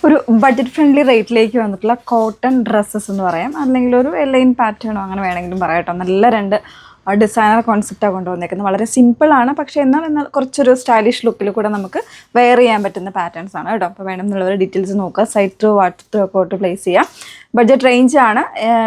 ഒരു budget friendly റേറ്റിലേക്ക് വന്നിട്ടുള്ള cotton dresses എന്ന് പറയാം, അല്ലെങ്കിൽ ഒരു ലൈൻ പാറ്റേണോ അങ്ങനെ വേണമെങ്കിലും പറയാം കേട്ടോ. നല്ല രണ്ട് ഡിസൈനർ കോൺസെപ്റ്റാണ് കൊണ്ടുവന്നേക്കുന്നത്. വളരെ സിമ്പിളാണ്, പക്ഷേ എന്നാൽ കുറച്ചൊരു സ്റ്റൈലിഷ് ലുക്കിൽ കൂടെ നമുക്ക് വെയർ ചെയ്യാൻ പറ്റുന്ന പാറ്റേൺസ് ആണ് കേട്ടോ. അപ്പോൾ വേണം എന്നുള്ളവർ ഡീറ്റെയിൽസ് നോക്കുക. സൈറ്റ് ത്രൂ വാട്സപ്പ് ത്രൂ ഒക്കെ ഓട്ട് പ്ലേസ് ചെയ്യാം. ബഡ്ജറ്റ് റേഞ്ചാണ്,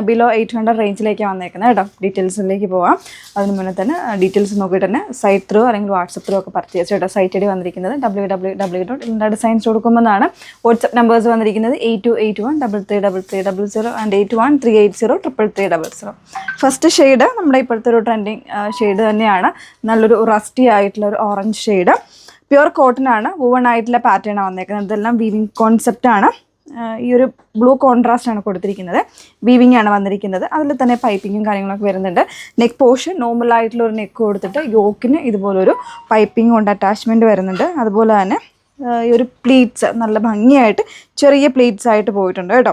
ബിലോ 800 റേഞ്ചിലേക്കാണ് വന്നേക്കുന്നത് കേട്ടോ. ഡീറ്റെയിൽസിലേക്ക് പോവാം. അതിന് മുന്നേ തന്നെ ഡീറ്റെയിൽസ് നോക്കിയിട്ട് തന്നെ സൈറ്റ് ത്രൂ അല്ലെങ്കിൽ വാട്സപ്പ് ത്രൂ ഒക്കെ പർച്ചേസ് കേട്ടോ. സൈറ്റ് ഐ ഡി വന്നിരിക്കുന്നത് www.ഡിസൈൻസ്.com എന്നാണ്. വാട്സപ്പ് നമ്പേഴ്സ് വന്നിരിക്കുന്നത് 8281333300 ആൻഡ് 813803803300. ഫസ്റ്റ് ഷെയ്ഡ് നമ്മുടെ ഇപ്പോഴത്തെ ഒരു ട്രെൻഡിങ് ഷെയ്ഡ് തന്നെയാണ്. നല്ലൊരു റസ്റ്റി ആയിട്ടുള്ള ഒരു ഓറഞ്ച് ഷെയ്ഡ്. പ്യുവർ കോട്ടൺ ആണ്, വൂവൺ ആയിട്ടുള്ള പാറ്റേൺ വന്നേക്കുന്നത്. ഇതെല്ലാം വീവിങ് കോൺസെപ്റ്റ് ആണ്. ഈ ഒരു ബ്ലൂ കോൺട്രാസ്റ്റ് ആണ് കൊടുത്തിരിക്കുന്നത്. വീവിങ് ആണ് വന്നിരിക്കുന്നത്. അതിൽ തന്നെ പൈപ്പിങ്ങും കാര്യങ്ങളൊക്കെ വരുന്നുണ്ട്. നെക്ക് പോർഷൻ നോർമൽ ആയിട്ടുള്ള ഒരു നെക്ക് കൊടുത്തിട്ട് യോക്കിന് ഇതുപോലൊരു പൈപ്പിംഗ് കൊണ്ട് അറ്റാച്ച്മെൻറ്റ് വരുന്നുണ്ട്. അതുപോലെ തന്നെ ഈ ഒരു പ്ലീറ്റ്സ് നല്ല ഭംഗിയായിട്ട് ചെറിയ പ്ലീറ്റ്സ് ആയിട്ട് പോയിട്ടുണ്ട് കേട്ടോ.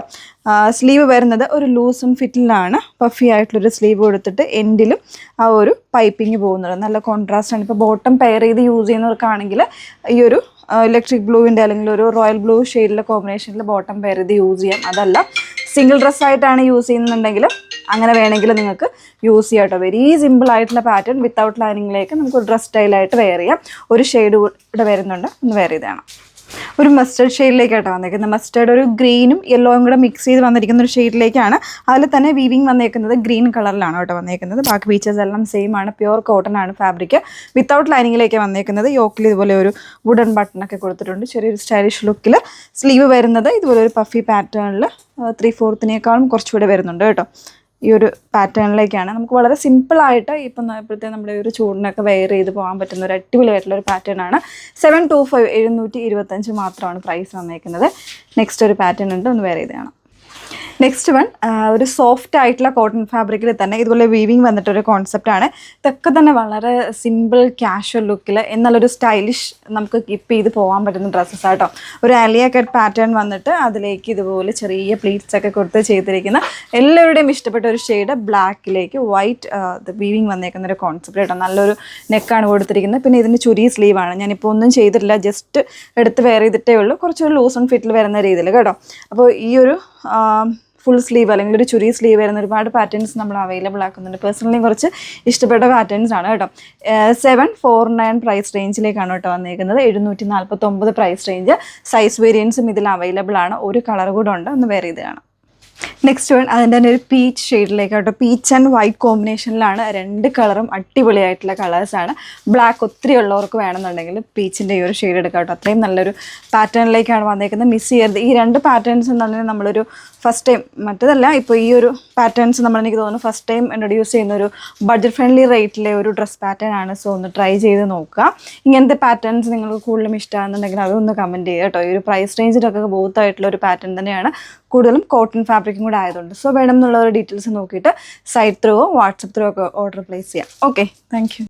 സ്ലീവ് വരുന്നത് ഒരു ലൂസും ഫിറ്റിലാണ്. പഫി ആയിട്ടുള്ളൊരു സ്ലീവ് കൊടുത്തിട്ട് എൻഡിലും ആ ഒരു പൈപ്പിങ് പോകുന്നത്. നല്ല കോൺട്രാസ്റ്റ് ആണ്. ഇപ്പോൾ ബോട്ടം പെയർ ചെയ്ത് യൂസ് ചെയ്യുന്നവർക്കാണെങ്കിൽ ഈ ഒരു ഇലക്ട്രിക് ബ്ലൂവിൻ്റെ അല്ലെങ്കിൽ ഒരു റോയൽ ബ്ലൂ ഷെയ്ഡിലെ കോമ്പിനേഷനിൽ ബോട്ടം പെയർ ചെയ്ത് യൂസ് ചെയ്യാം. അതല്ല സിംഗിൾ ഡ്രസ്സായിട്ടാണ് യൂസ് ചെയ്യുന്നുണ്ടെങ്കിൽ അങ്ങനെ വേണമെങ്കിൽ നിങ്ങൾക്ക് യൂസ് ചെയ്യാം കേട്ടോ. വെരി സിമ്പിൾ ആയിട്ടുള്ള പാറ്റേൺ വിത്തൗട്ട് ലൈനിങ്ങിലേക്ക് നമുക്ക് ഡ്രസ് സ്റ്റൈലായിട്ട് വെയർ ചെയ്യാം. ഒരു ഷെയ്ഡ് ഇവിടെ വരുന്നുണ്ട്, ഒന്ന് വെയർ ചെയ്താണ്. ഒരു മസ്റ്റേർഡ് ഷെയ്ഡിലേക്കാട്ടോ വന്നേക്കുന്നത്. മസ്റ്റേർഡ് ഒരു ഗ്രീനും യെല്ലോയും കൂടെ മിക്സ് ചെയ്ത് വന്നിരിക്കുന്ന ഒരു ഷെയ്ഡിലേക്കാണ്. അതിൽ തന്നെ വീവിങ് വന്നേക്കുന്നത് ഗ്രീൻ കളറിലാണ് കേട്ടോ വന്നേക്കുന്നത്. ബാക്കി ഫീച്ചേഴ്സ് എല്ലാം സെയിം ആണ്. പ്യുവർ കോട്ടൺ ആണ് ഫാബ്രിക്. വിത്തൗട്ട് ലൈനിങ്ങിലേക്ക് വന്നേക്കുന്നത്. യോക്കിൽ ഇതുപോലെ ഒരു വുഡൻ ബട്ടണൊക്കെ കൊടുത്തിട്ടുണ്ട്. ചെറിയൊരു സ്റ്റൈലിഷ് ലുക്കിൽ. സ്ലീവ് വരുന്നത് ഇതുപോലെ ഒരു പഫി പാറ്റേണിൽ 3/4 കുറച്ചുകൂടെ വരുന്നുണ്ട് കേട്ടോ. ഈ ഒരു പാറ്റേണിലേക്കാണ്. നമുക്ക് വളരെ സിമ്പിളായിട്ട് ഇപ്പോഴത്തെ നമ്മുടെ ഒരു ചൂടിനൊക്കെ വെയർ ചെയ്ത് പോകാൻ പറ്റുന്ന ഒരു അടിപൊളിയായിട്ടുള്ള ഒരു പാറ്റേൺ ആണ്. 725 725 മാത്രമാണ് പ്രൈസ് വന്നേക്കുന്നത്. നെക്സ്റ്റ് ഒരു പാറ്റേൺ ഉണ്ട്, ഒന്ന് വെയർ ചെയ്തതാണ്. നെക്സ്റ്റ് വൺ ഒരു സോഫ്റ്റ് ആയിട്ടുള്ള കോട്ടൺ ഫാബ്രിക്കിൽ തന്നെ ഇതുപോലെ വീവിങ് വന്നിട്ടൊരു കോൺസെപ്റ്റാണ്. ഇതൊക്കെ തന്നെ വളരെ സിമ്പിൾ കാഷ്വൽ ലുക്കിൽ എന്നാലൊരു സ്റ്റൈലിഷ് നമുക്ക് കീപ്പ് ചെയ്ത് പോകാൻ പറ്റുന്ന ഡ്രസ്സസ് ആട്ടോ. ഒരു അലിയ കട്ട് പാറ്റേൺ വന്നിട്ട് അതിലേക്ക് ഇതുപോലെ ചെറിയ പ്ലീറ്റ്സ് ഒക്കെ കൊടുത്ത് ചെയ്തിരിക്കുന്ന എല്ലാവരുടെയും ഇഷ്ടപ്പെട്ട ഒരു ഷെയ്ഡ് ബ്ലാക്കിലേക്ക് വൈറ്റ് വീവിങ് വന്നേക്കുന്ന ഒരു കോൺസെപ്റ്റ് കേട്ടോ. നല്ലൊരു നെക്കാണ് കൊടുത്തിരിക്കുന്നത്. പിന്നെ ഇതിൻ്റെ ചുരി സ്ലീവാണ്. ഞാനിപ്പോൾ ഒന്നും ചെയ്തിട്ടില്ല, ജസ്റ്റ് എടുത്ത് വെയർ ചെയ്തിട്ടേ ഉള്ളൂ. കുറച്ചൊരു ലൂസ് ആൻഡ് ഫിറ്റിൽ വരുന്ന രീതിയിൽ കേട്ടോ. അപ്പോൾ ഈ ഒരു ഫുൾ സ്ലീവ് അല്ലെങ്കിൽ ഒരു ചുരി സ്ലീവ് വരുന്ന ഒരുപാട് പാറ്റേൺസ് നമ്മൾ അവൈലബിൾ ആക്കുന്നുണ്ട്. പേഴ്സണലി കുറച്ച് ഇഷ്ടപ്പെട്ട പാറ്റേൺസ് ആണ് കേട്ടോ. 749 പ്രൈസ് റേഞ്ചിലേക്കാണ് കേട്ടോ വന്നിരിക്കുന്നത്. 749 പ്രൈസ് റേഞ്ച്. സൈസ് വേരിയൻസും ഇതിൽ അവൈലബിൾ ആണ്. ഒരു കളർ കൂടെ ഉണ്ട്, ഒന്ന് വെയർ ചെയ്ത് കാണാം. നെക്സ്റ്റ് വൺ അതിൻ്റെ തന്നെ ഒരു പീച്ച് ഷെയ്ഡിലേക്ക് കേട്ടോ. പീച്ച് ആൻഡ് വൈറ്റ് കോമ്പിനേഷനിലാണ്. രണ്ട് കളറും അടിപൊളിയായിട്ടുള്ള കളേഴ്സാണ്. ബ്ലാക്ക് ഒത്തിരി ഉള്ളവർക്ക് വേണമെന്നുണ്ടെങ്കിൽ പീച്ചിൻ്റെ ഈ ഒരു ഷെയ്ഡ് എടുക്കാം കേട്ടോ. അത്രയും നല്ലൊരു പാറ്റേണിലേക്കാണ് വന്നേക്കുന്നത്. മിസ് ചെയ്യരുത്. ഈ രണ്ട് പാറ്റേൺസും തന്നെ നമ്മളൊരു ഫസ്റ്റ് ടൈം, മറ്റേതല്ല, ഇപ്പോൾ ഈ ഒരു പാറ്റേൺസ് എനിക്ക് തോന്നുന്നു ഫസ്റ്റ് ടൈം ഇൻട്രൊഡ്യൂസ് ചെയ്യുന്ന ഒരു ബഡ്ജറ്റ് ഫ്രണ്ട്ലി റേറ്റിലെ ഒരു ഡ്രസ് പാറ്റേൺ ആണ്. സോ ഒന്ന് ട്രൈ ചെയ്ത് നോക്കുക. ഇങ്ങനത്തെ പാറ്റേൺസ് നിങ്ങൾക്ക് കൂടുതലും ഇഷ്ടമാണെന്നുണ്ടെങ്കിൽ അതൊന്ന് കമൻറ്റ് ചെയ്യുക കേട്ടോ. ഈ ഒരു പ്രൈസ് റേഞ്ചിലൊക്കെ ബോത്ത് ആയിട്ടുള്ള ഒരു പാറ്റേൺ തന്നെയാണ്. കൂടുതലും കോട്ടൺ ഫാബ്രിക്കും കൂടെ ആയതുകൊണ്ട്. സോ വേണം എന്നുള്ള ഒരു ഡീറ്റെയിൽസ് നോക്കിയിട്ട് സൈറ്റ് ത്രൂ വാട്സപ്പ് ത്രൂ ഒക്കെ ഓർഡർ പ്ലേസ് ചെയ്യാം. Okay, thank you.